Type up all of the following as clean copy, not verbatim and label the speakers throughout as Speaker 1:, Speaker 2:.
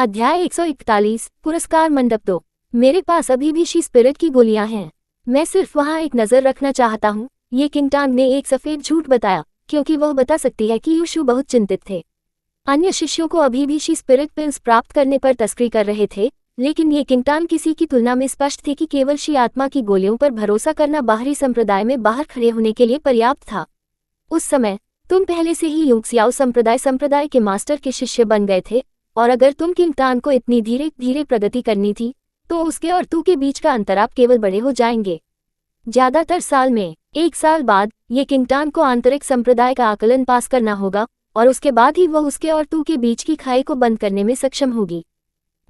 Speaker 1: अध्याय 141 पुरस्कार मंडप 2। मेरे पास अभी भी शी स्पिरिट की गोलियां हैं। मैं सिर्फ वहां एक नज़र रखना चाहता हूँ। ये किंगटांग ने एक सफ़ेद झूठ बताया क्योंकि वह बता सकती है कि यूशु बहुत चिंतित थे। अन्य शिष्यों को अभी भी शी स्पिरिट पिल्स प्राप्त करने पर तस्करी कर रहे थे, लेकिन ये किंगटांग किसी की तुलना में स्पष्ट थे कि केवल शी आत्मा की गोलियों पर भरोसा करना बाहरी संप्रदाय में बाहर खड़े होने के लिए पर्याप्त था। उस समय तुम पहले से ही यूक्सियाओ संप्रदाय के मास्टर के शिष्य बन गए थे, और अगर तुम किंगटांग को इतनी धीरे धीरे प्रगति करनी थी तो उसके और तू के बीच का अंतराप केवल बड़े हो जाएंगे। ज्यादातर साल में 1 साल बाद ये किंगटांग को आंतरिक संप्रदाय का आकलन पास करना होगा, और उसके बाद ही वह उसके और तू के बीच की खाई को बंद करने में सक्षम होगी।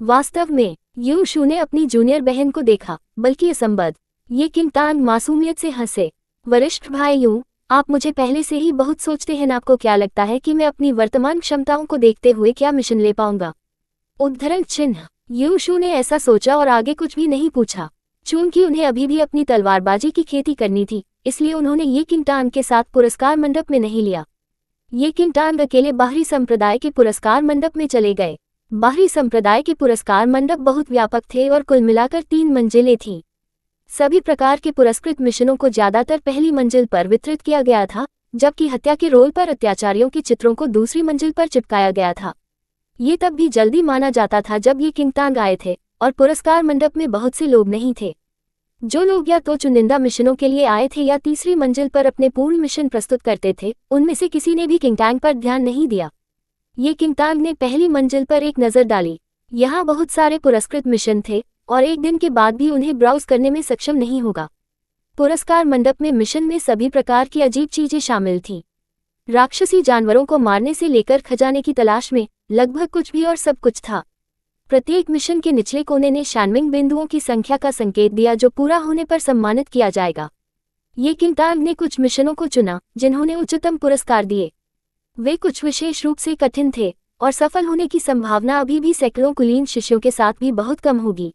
Speaker 1: वास्तव में यूशु ने अपनी जूनियर बहन को देखा, बल्कि असंबद्ध। ये किंगटांग मासूमियत से हंसे। वरिष्ठ भाई यू, आप मुझे पहले से ही बहुत सोचते हैं। आपको क्या लगता है कि मैं अपनी वर्तमान क्षमताओं को देखते हुए क्या मिशन ले पाऊंगा? उद्धरण चिन्ह। यूशु ने ऐसा सोचा और आगे कुछ भी नहीं पूछा। चूंकि उन्हें अभी भी अपनी तलवारबाजी की खेती करनी थी, इसलिए उन्होंने ये किंगटांग के साथ पुरस्कार मंडप में नहीं लिया। ये किंगटांग अकेले बाहरी संप्रदाय के पुरस्कार मंडप में चले गए। बाहरी संप्रदाय के पुरस्कार मंडप बहुत व्यापक थे और कुल मिलाकर 3 मंजिलें थीं। सभी प्रकार के पुरस्कृत मिशनों को ज्यादातर पहली मंजिल पर वितरित किया गया था, जबकि हत्या के रोल पर अत्याचारियों के चित्रों को दूसरी मंजिल पर चिपकाया गया था। ये तब भी जल्दी माना जाता था जब ये किंगटांग आए थे और पुरस्कार मंडप में बहुत से लोग नहीं थे। जो लोग या तो चुनिंदा मिशनों के लिए आए थे या तीसरी मंजिल पर अपने पूर्ण मिशन प्रस्तुत करते थे, उनमें से किसी ने भी किंगटांग पर ध्यान नहीं दिया। ये किंगटांग ने पहली मंजिल पर एक नज़र डाली। यहाँ बहुत सारे पुरस्कृत मिशन थे और एक दिन के बाद भी उन्हें ब्राउज करने में सक्षम नहीं होगा। पुरस्कार मंडप में मिशन में सभी प्रकार की अजीब चीजें शामिल थीं। राक्षसी जानवरों को मारने से लेकर खजाने की तलाश में लगभग कुछ भी और सब कुछ था। प्रत्येक मिशन के निचले कोने ने शानमिंग बिंदुओं की संख्या का संकेत दिया जो पूरा होने पर सम्मानित किया जाएगा। ये किंगटांग ने कुछ मिशनों को चुना जिन्होंने उच्चतम पुरस्कार दिए। वे कुछ विशेष रूप से कठिन थे और सफल होने की संभावना अभी भी सैकड़ों कुलीन शिष्यों के साथ भी बहुत कम होगी।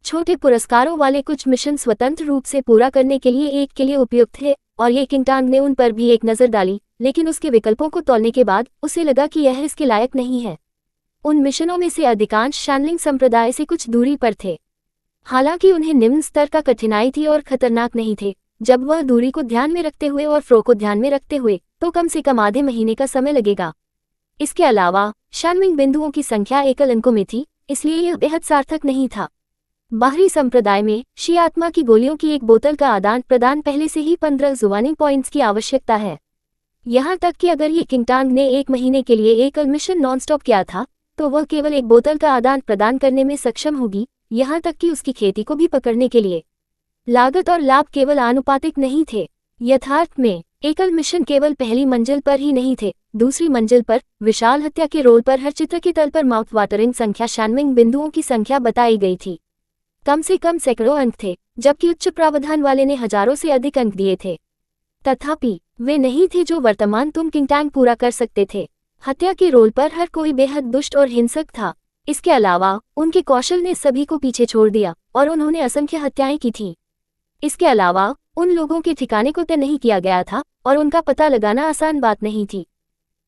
Speaker 1: छोटे पुरस्कारों वाले कुछ मिशन स्वतंत्र रूप से पूरा करने के लिए एक के लिए उपयुक्त थे, और ये किंगटांग ने उन पर भी एक नज़र डाली, लेकिन उसके विकल्पों को तौलने के बाद उसे लगा कि यह इसके लायक नहीं है। उन मिशनों में से अधिकांश शानलिंग संप्रदाय से कुछ दूरी पर थे। हालांकि उन्हें निम्न स्तर का कठिनाई थी और खतरनाक नहीं थे। जब वह दूरी को ध्यान में रखते हुए और फ्रो को ध्यान में रखते हुए, तो कम से कम आधे महीने का समय लगेगा। इसके अलावा शानमिंग बिंदुओं की संख्या एकल अंकों में थी, इसलिए यह बेहद सार्थक नहीं था। बाहरी संप्रदाय में शी आत्मा की गोलियों की एक बोतल का आदान प्रदान पहले से ही 15 जुवानिंग पॉइंट्स की आवश्यकता है। यहाँ तक कि अगर ये किंगटांग ने 1 महीने के लिए एकल मिशन नॉनस्टॉप किया था, तो वह केवल एक बोतल का आदान प्रदान करने में सक्षम होगी, यहाँ तक कि उसकी खेती को भी पकड़ने के लिए। लागत और लाभ केवल आनुपातिक नहीं थे। यथार्थ में एकल मिशन केवल पहली मंजिल पर ही नहीं थे। दूसरी मंजिल पर विशाल हत्या के रोल पर हर चित्र के तल पर माउथ वाटरिंग संख्या शानमिंग बिंदुओं की संख्या बताई गई थी। कम से कम सैकड़ों अंक थे, जबकि उच्च प्रावधान वाले ने हजारों से अधिक अंक दिए थे। तथापि वे नहीं थे जो वर्तमान तुम किंगटांग पूरा कर सकते थे। हत्या के रोल पर हर कोई बेहद दुष्ट और हिंसक था। इसके अलावा उनके कौशल ने सभी को पीछे छोड़ दिया और उन्होंने असंख्य हत्याएं की थीं। इसके अलावा उन लोगों के ठिकाने को तय नहीं किया गया था और उनका पता लगाना आसान बात नहीं थी।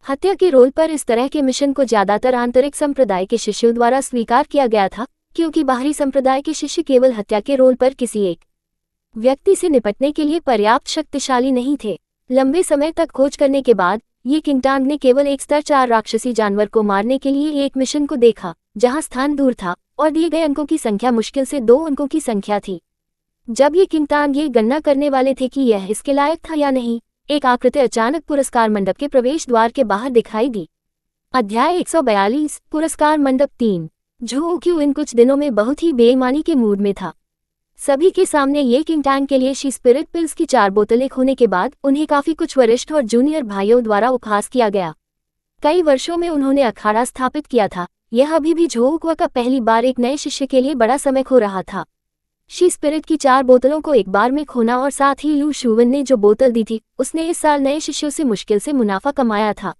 Speaker 1: हत्या के रोल पर इस तरह के मिशन को ज्यादातर आंतरिक संप्रदाय के शिष्यों द्वारा स्वीकार किया गया था, क्योंकि बाहरी संप्रदाय के शिष्य केवल हत्या के रोल पर किसी एक व्यक्ति से निपटने के लिए पर्याप्त शक्तिशाली नहीं थे। लंबे समय तक खोज करने के बाद ये किंगटांग ने केवल एक स्तर 4 राक्षसी जानवर को मारने के लिए एक मिशन को देखा, जहां स्थान दूर था और दिए गए अंकों की संख्या मुश्किल से 2 अंकों की संख्या थी। जब ये किंगटांग ये गणना करने वाले थे कि यह इसके लायक था या नहीं, एक आकृति अचानक पुरस्कार मंडप के प्रवेश द्वार के बाहर दिखाई दी। अध्याय 142 पुरस्कार मंडप 3। झू क्यू इन कुछ दिनों में बहुत ही बेईमानी के मूड में था। सभी के सामने ये किंगटांग के लिए शी स्पिरिट पिल्स की 4 बोतलें खोने के बाद उन्हें काफी कुछ वरिष्ठ और जूनियर भाइयों द्वारा उपहास किया गया। कई वर्षों में उन्होंने अखाड़ा स्थापित किया था। यह अभी भी झोउक्वा का पहली बार एक नए शिष्य के लिए बड़ा समय खो रहा था। शी स्पिरिट की 4 बोतलों को एक बार में खोना और साथ ही लू शुवन ने जो बोतल दी थी, उसने इस साल नए शिष्यों से मुश्किल से मुनाफा कमाया था।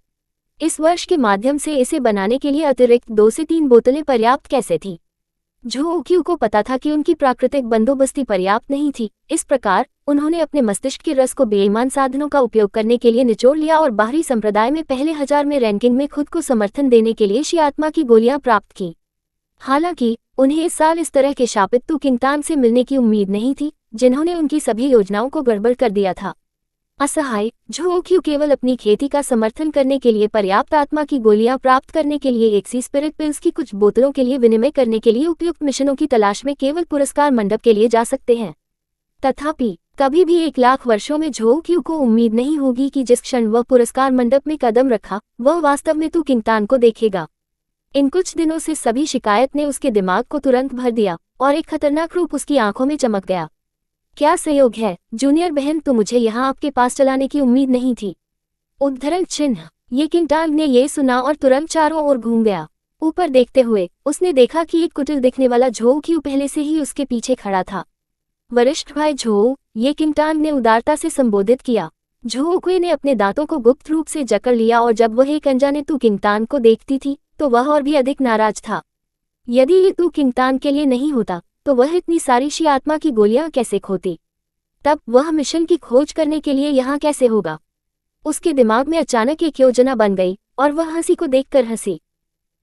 Speaker 1: इस वर्ष के माध्यम से इसे बनाने के लिए अतिरिक्त 2 से 3 बोतलें पर्याप्त कैसे थी? झोउक्यू को पता था कि उनकी प्राकृतिक बंदोबस्ती पर्याप्त नहीं थी। इस प्रकार उन्होंने अपने मस्तिष्क के रस को बेईमान साधनों का उपयोग करने के लिए निचोड़ लिया और बाहरी संप्रदाय में पहले 1000 में रैंकिंग में खुद को समर्थन देने के लिए शी आत्मा की गोलियां प्राप्त की। हालांकि उन्हें इस साल इस तरह के शापित तू किंगतान से मिलने की उम्मीद नहीं थी, जिन्होंने उनकी सभी योजनाओं को गड़बड़ कर दिया था। असहाय झो क्यू केवल अपनी खेती का समर्थन करने के लिए पर्याप्त आत्मा की गोलियां प्राप्त करने के लिए एक सी स्पिरिट पिल्स की कुछ बोतलों के लिए विनिमय करने के लिए उपयुक्त मिशनों की तलाश में केवल पुरस्कार मंडप के लिए जा सकते हैं। तथापि कभी भी 1,00,000 वर्षों में झो क्यू को उम्मीद नहीं होगी कि जिस क्षण वह पुरस्कार मंडप में कदम रखा वह वास्तव में तू किंगतान को देखेगा। इन कुछ दिनों से सभी शिकायत ने उसके दिमाग को तुरंत भर दिया और एक खतरनाक रूप उसकी आंखों में चमक गया। क्या संयोग है जूनियर बहन, तो मुझे यहाँ आपके पास चलाने की उम्मीद नहीं थी। उद्धरण चिन्ह। ये किंगटांग ने ये सुना और तुरंत चारों ओर घूम गया। ऊपर देखते हुए उसने देखा कि एक कुटिल दिखने वाला झो क्यू पहले से ही उसके पीछे खड़ा था। वरिष्ठ भाई झो, ये किंगटांग ने उदारता से संबोधित किया। झो क्वे ने अपने दांतों को गुप्त रूप से जकड़ लिया और जब वह एक अनजाने तू किंगतान को देखती थी तो वह और भी अधिक नाराज था। यदि ये तू किंगतान के लिए नहीं होता तो वह इतनी सारी शी आत्मा की गोलियां कैसे खोती? तब वह मिशन की खोज करने के लिए यहाँ कैसे होगा? उसके दिमाग में अचानक एक योजना बन गई और वह हंसी को देखकर हंसी।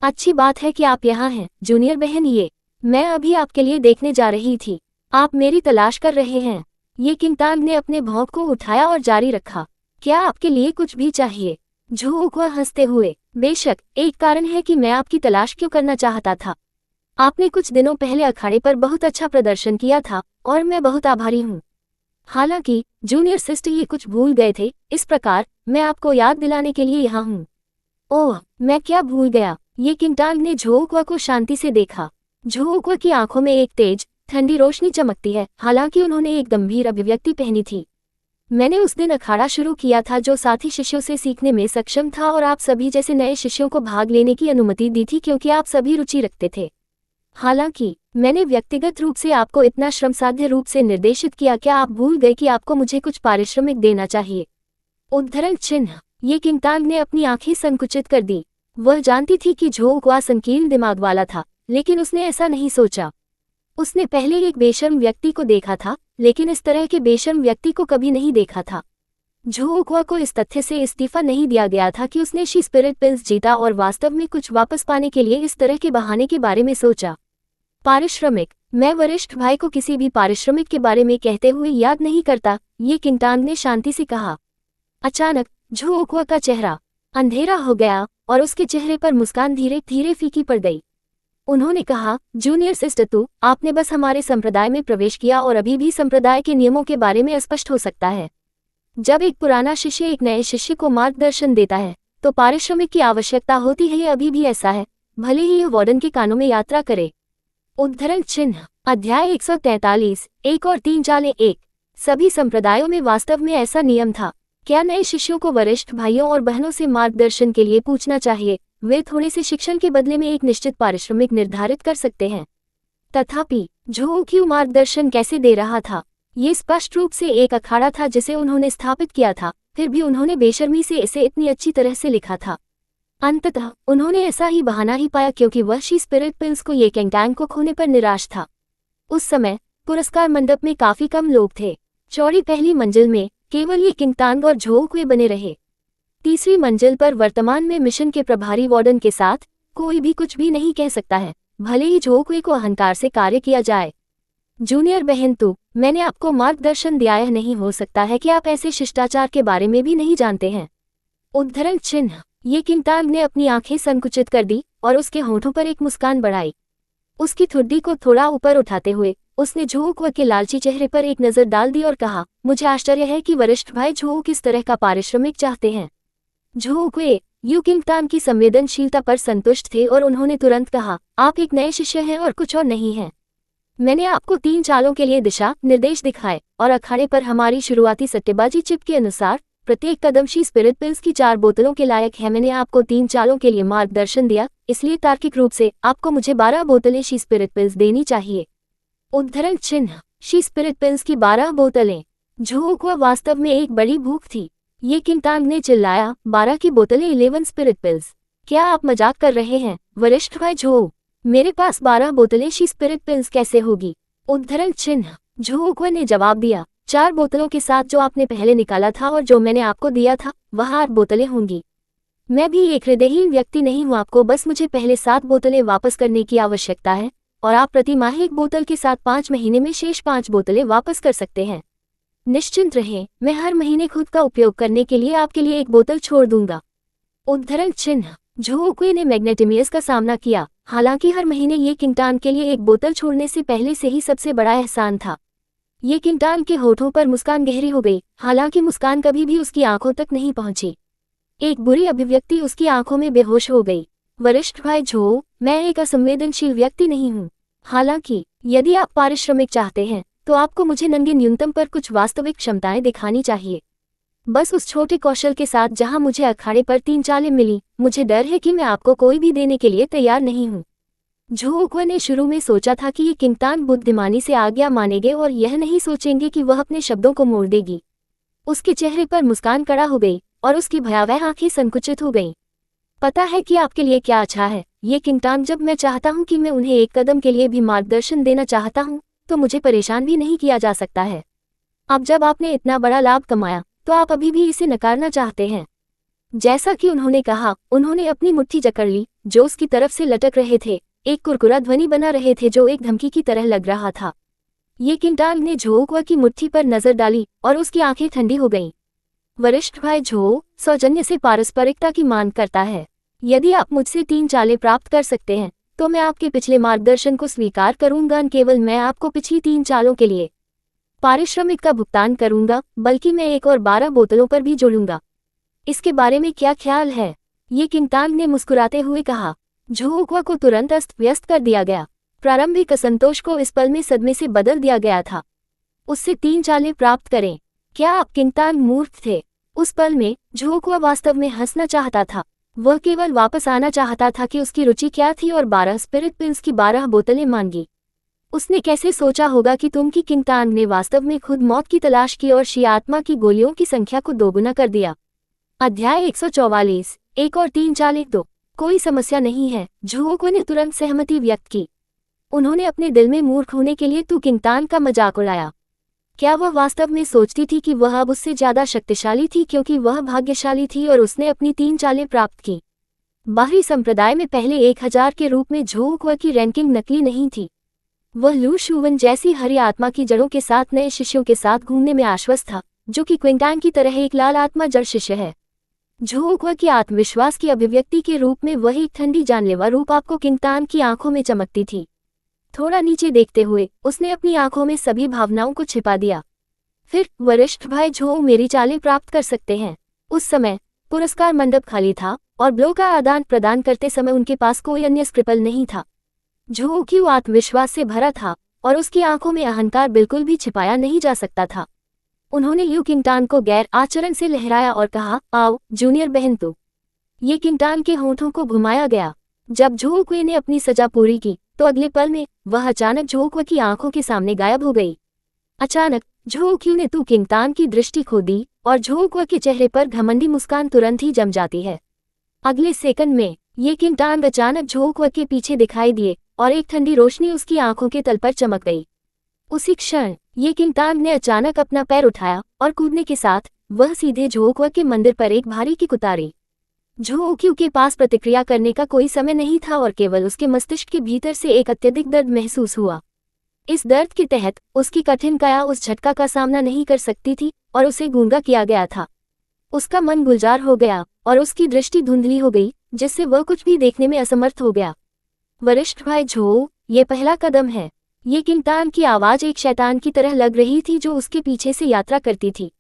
Speaker 1: अच्छी बात है कि आप यहाँ हैं जूनियर बहन, ये मैं अभी आपके लिए देखने जा रही थी। आप मेरी तलाश कर रहे हैं? ये किंगतान ने अपने भौंक को उठाया और जारी रखा। क्या आपके लिए कुछ भी चाहिए? झो क्वा हंसते हुए, बेशक, एक कारण है कि मैं आपकी तलाश क्यों करना चाहता था। आपने कुछ दिनों पहले अखाड़े पर बहुत अच्छा प्रदर्शन किया था और मैं बहुत आभारी हूँ। हालांकि जूनियर सिस्टर ये कुछ भूल गए थे, इस प्रकार मैं आपको याद दिलाने के लिए यहाँ हूँ। ओह, मैं क्या भूल गया? ये किंगटांग ने झो क्वा को शांति से देखा। झो क्वा की आंखों में एक तेज ठंडी रोशनी चमकती है, हालांकि उन्होंने एक गंभीर अभिव्यक्ति पहनी थी। मैंने उस दिन अखाड़ा शुरू किया था जो साथी शिष्यों से सीखने में सक्षम था और आप सभी जैसे नए शिष्यों को भाग लेने की अनुमति दी थी क्योंकि आप सभी रुचि रखते थे। हालांकि मैंने व्यक्तिगत रूप से आपको इतना श्रमसाध्य रूप से निर्देशित किया, क्या आप भूल गए कि आपको मुझे कुछ पारिश्रमिक देना चाहिए? उद्धरण चिन्ह। ये किंगतांग ने अपनी आंखें संकुचित कर दी। वह जानती थी कि झो क्वा संकीर्ण दिमाग वाला था, लेकिन उसने ऐसा नहीं सोचा। उसने पहले एक बेशर्म व्यक्ति को देखा था, लेकिन इस तरह के बेशर्म व्यक्ति को कभी नहीं देखा था। झो क्वा को इस तथ्य से इस्तीफा नहीं दिया गया था कि उसने शी स्पिरिट पिल्स जीता और वास्तव में कुछ वापस पाने के लिए इस तरह के बहाने के बारे में सोचा। पारिश्रमिक? मैं वरिष्ठ भाई को किसी भी पारिश्रमिक के बारे में कहते हुए याद नहीं करता, ये किंगटांग ने शांति से कहा। अचानक झो क्वा का चेहरा अंधेरा हो गया और उसके चेहरे पर मुस्कान धीरे धीरे फीकी पड़ गई। उन्होंने कहा, जूनियर सिस्टर, तू आपने बस हमारे संप्रदाय में प्रवेश किया और अभी भी संप्रदाय के नियमों के बारे में अस्पष्ट हो सकता है। जब एक पुराना शिष्य एक नए शिष्य को मार्गदर्शन देता है तो पारिश्रमिक की आवश्यकता होती है। ये अभी भी ऐसा है, भले ही यह वार्डन के कानों में यात्रा करे। उद्धरण चिन्ह। अध्याय 143, 1 और 3 चालें 1। सभी संप्रदायों में वास्तव में ऐसा नियम था। क्या नए शिष्यों को वरिष्ठ भाइयों और बहनों से मार्गदर्शन के लिए पूछना चाहिए? वे थोड़े से शिक्षण के बदले में एक निश्चित पारिश्रमिक निर्धारित कर सकते हैं। तथापि झो क्यू मार्गदर्शन कैसे दे रहा था? ये स्पष्ट रूप से एक अखाड़ा था जिसे उन्होंने स्थापित किया था, फिर भी उन्होंने बेशर्मी से इसे इतनी अच्छी तरह से लिखा था। अंततः उन्होंने ऐसा ही बहाना ही पाया क्योंकि वह शी स्पिरिट पिल्स को ये किंगटांग को खोने पर निराश था। उस समय पुरस्कार मंडप में काफी कम लोग थे। चौड़ी पहली मंजिल में केवल ये किंगटांग और झो क्वे बने रहे। तीसरी मंजिल पर वर्तमान में मिशन के प्रभारी वार्डन के साथ कोई भी कुछ भी नहीं कह सकता है, भले ही झो क्वे को अहंकार से कार्य किया जाए। जूनियर बहन, तो मैंने आपको मार्गदर्शन दिया, यह नहीं हो सकता है कि आप ऐसे शिष्टाचार के बारे में भी नहीं जानते हैं। उद्धरण चिन्ह। ये किंगटांग ने अपनी आंखें संकुचित कर दी और उसके होठों पर एक मुस्कान बढ़ाई। उसकी ठुड्डी को थोड़ा ऊपर उठाते हुए उसने झो क्वा के लालची चेहरे पर एक नजर डाल दी और कहा, मुझे आश्चर्य है कि वरिष्ठ भाई झो किस तरह का पारिश्रमिक चाहते हैं। झो क्वे यू किंगटांग की संवेदनशीलता पर संतुष्ट थे और उन्होंने तुरंत कहा, आप एक नए शिष्य हैं और कुछ और नहीं हैं। मैंने आपको 3 चालों के लिए दिशा निर्देश दिखाए और अखाड़े पर हमारी शुरुआती सट्टेबाजी चिप के अनुसार प्रत्येक कदम शी स्पिरिट पिल्स की 4 बोतलों के लायक है। मैंने आपको 3 चालों के लिए मार्गदर्शन दिया, इसलिए तार्किक रूप से आपको मुझे 12 बोतलें शी स्पिरिट पिल्स देनी चाहिए। उद्धरण चिन्ह। शी स्पिरिट पिल्स की 12 बोतलें। झो क्वा वास्तव में एक बड़ी भूख थी। ये किंगटांग ने चिल्लाया, 12 की बोतलें 11 स्पिरिट पिल्स? क्या आप मजाक कर रहे हैं वरिष्ठ भाई झो? मेरे पास 12 बोतलें शी स्पिरिट पिल्स कैसे होगी? उद्धरण चिन्ह। झो क्वा ने जवाब दिया, 4 बोतलों के साथ जो आपने पहले निकाला था और जो मैंने आपको दिया था, वह 8 बोतलें होंगी। मैं भी एक हृदयहीन व्यक्ति नहीं हूँ, आपको बस मुझे पहले 7 बोतलें वापस करने की आवश्यकता है और आप प्रति माह 1 बोतल के साथ 5 महीने में शेष 5 बोतलें वापस कर सकते हैं। निश्चिंत रहें, मैं हर महीने खुद का उपयोग करने के लिए आपके लिए 1 बोतल छोड़ दूंगा। उद्धरण चिन्ह। झो कुई ने मैग्नेटिमियस का सामना किया, हालांकि हर महीने ये किंगटान के लिए 1 बोतल छोड़ने से पहले से ही सबसे बड़ा एहसान था। ये किंगटान के होठों पर मुस्कान गहरी हो गई, हालांकि मुस्कान कभी भी उसकी आंखों तक नहीं पहुंची। एक बुरी अभिव्यक्ति उसकी आंखों में बेहोश हो गई। वरिष्ठ भाई झो, मैं एक असंवेदनशील व्यक्ति नहीं हूँ। हालांकि यदि आप पारिश्रमिक चाहते हैं तो आपको मुझे नंगे न्यूनतम पर कुछ वास्तविक क्षमताएं दिखानी चाहिए। बस उस छोटे कौशल के साथ जहां मुझे अखाड़े पर 3 चालें मिली, मुझे डर है कि मैं आपको कोई भी देने के लिए तैयार नहीं हूँ। झो ने शुरू में सोचा था कि ये किंगटान बुद्धिमानी से आज्ञा मानेंगे और यह नहीं सोचेंगे कि वह अपने शब्दों को मोड़ देगी। उसके चेहरे पर मुस्कान कड़ा हो गई और उसकी भयावह आंखें संकुचित हो गईं। पता है कि आपके लिए क्या अच्छा है, ये किंगटान, जब मैं चाहता हूँ कि मैं उन्हें एक कदम के लिए भी मार्गदर्शन देना चाहता हूँ तो मुझे परेशान भी नहीं किया जा सकता है। अब जब आपने इतना बड़ा लाभ कमाया तो आप अभी भी इसे नकारना चाहते हैं। जैसा कि उन्होंने कहा, उन्होंने अपनी मुट्ठी जकड़ ली जो उसकी तरफ से लटक रहे थे, एक कुरकुरा ध्वनि बना रहे थे जो एक धमकी की तरह लग रहा था। ये किंगटान ने झो की मुट्ठी पर नजर डाली और उसकी आंखें ठंडी हो गईं। वरिष्ठ भाई झो सौजन्य से पारस्परिकता की मांग करता है। यदि आप मुझसे 3 चालें प्राप्त कर सकते हैं तो मैं आपके पिछले मार्गदर्शन को स्वीकार करूंगा। केवल मैं आपको पिछली 3 चालों के लिए पारिश्रमिक का भुगतान करूंगा, बल्कि मैं 1 और 12 बोतलों पर भी जोड़ूंगा। इसके बारे में क्या ख्याल है? ये किंगटान ने मुस्कुराते हुए कहा। झो को तुरंत अस्त व्यस्त कर दिया गया। प्रारंभिक असंतोष को इस पल में सदमे से बदल दिया गया था। उससे 3 चालें प्राप्त करें? क्या आप किंगटान मूर्ख थे? उस पल में झो वास्तव में हंसना चाहता था। वह केवल वापस आना चाहता था कि उसकी रुचि क्या थी और 12 स्पिरिट पिल्स की 12 बोतलें मांगी। उसने कैसे सोचा होगा कि तुम की किंगटान ने वास्तव में खुद मौत की तलाश की और शी आत्मा की गोलियों की संख्या को दोगुना कर दिया। अध्याय 144। 1 और 3 चालें दो। कोई समस्या नहीं है, झो ने तुरंत सहमति व्यक्त की। उन्होंने अपने दिल में मूर्ख होने के लिए तू किंगटान का मजाक उड़ाया। क्या वह वास्तव में सोचती थी कि वह अब उससे ज्यादा शक्तिशाली थी क्योंकि वह भाग्यशाली थी और उसने अपनी 3 चालें प्राप्त की? बाहरी संप्रदाय में पहले 1000 के रूप में झो की रैंकिंग नकली नहीं थी। वह लू शूवन जैसी हरी आत्मा की जड़ों के साथ नए शिष्यों के साथ घूमने में आश्वस्त था, जो कि क्विंटान की तरह एक लाल आत्मा जड़ शिष्य है। झो की आत्मविश्वास की अभिव्यक्ति के रूप में वह एक ठंडी जानलेवा रूप आपको किंगटान की आंखों में चमकती थी। थोड़ा नीचे देखते हुए उसने अपनी आंखों में सभी भावनाओं को छिपा दिया। फिर, वरिष्ठ भाई झो मेरी चालें प्राप्त कर सकते हैं। उस समय पुरस्कार मंडप खाली था और ब्लो का आदान प्रदान करते समय उनके पास कोई अन्य स्क्रिपल नहीं था। झो आत्मविश्वास से भरा था और उसकी आंखों में अहंकार बिल्कुल भी छिपाया नहीं जा सकता था। उन्होंने यू किंगटान को गैर आचरण से लहराया और कहा, आओ जूनियर बहन तू। ये किंगटान के होठों को घुमाया गया। जब झो ने अपनी सजा पूरी की तो अगले पल में वह अचानक झो की आंखों के सामने गायब हो गई। अचानक झो ने तू किंगटान की दृष्टि खो दी और झो के चेहरे पर घमंडी मुस्कान तुरंत ही जम जाती है। अगले सेकंड में ये किंगटान अचानक झो के पीछे दिखाई दिए और एक ठंडी रोशनी उसकी आंखों के तल पर चमक गई। उसी क्षण ये किंगटान ने अचानक अपना पैर उठाया और कूदने के साथ वह सीधे झो के मंदिर पर एक भारी किक उतारी। झो के पास प्रतिक्रिया करने का कोई समय नहीं था और केवल उसके मस्तिष्क के भीतर से एक अत्यधिक दर्द महसूस हुआ। इस दर्द के तहत उसकी कठिन काया उस झटका का सामना नहीं कर सकती थी और उसे गूंगा किया गया था। उसका मन गुलजार हो गया और उसकी दृष्टि धुंधली हो गई, जिससे वह कुछ भी देखने में असमर्थ हो गया। वरिष्ठ भाई झो, ये पहला कदम है। ये किंगटान की आवाज एक शैतान की तरह लग रही थी जो उसके पीछे से यात्रा करती थी।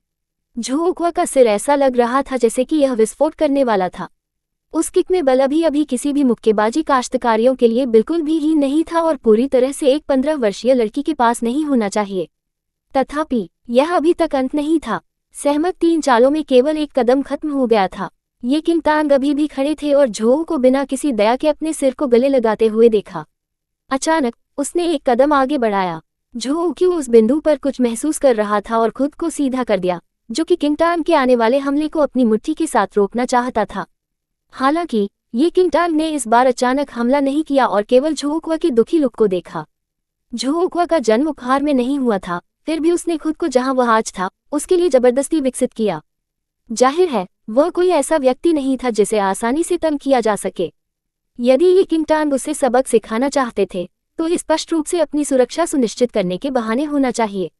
Speaker 1: झो का सिर ऐसा लग रहा था जैसे कि यह विस्फोट करने वाला था। उस किक में बल अभी किसी भी मुक्केबाजी काश्तकारियों के लिए बिल्कुल भी ही नहीं था और पूरी तरह से एक 15 वर्षीय लड़की के पास नहीं होना चाहिए। तथापि यह अभी तक अंत नहीं था। सहमत 3 चालों में केवल एक कदम खत्म हो गया था। ये किंगटान अभी भी खड़े थे और झो को बिना किसी दया के अपने सिर को गले लगाते हुए देखा। अचानक उसने एक कदम आगे बढ़ाया। झो उस बिंदु पर कुछ महसूस कर रहा था और खुद को सीधा कर दिया, जो कि किंगटान के आने वाले हमले को अपनी मुट्ठी के साथ रोकना चाहता था। हालांकि ये किंगटान ने इस बार अचानक हमला नहीं किया और केवल झो के दुखी लुक को देखा। झो का जन्म उपहार में नहीं हुआ था, फिर भी उसने खुद को जहां वह आज था उसके लिए जबरदस्ती विकसित किया। जाहिर है वह कोई ऐसा व्यक्ति नहीं था जिसे आसानी से तंग किया जा सके। यदि ये किंगटान उसे सबक सिखाना चाहते थे तो स्पष्ट रूप से अपनी सुरक्षा सुनिश्चित करने के बहाने होना चाहिए।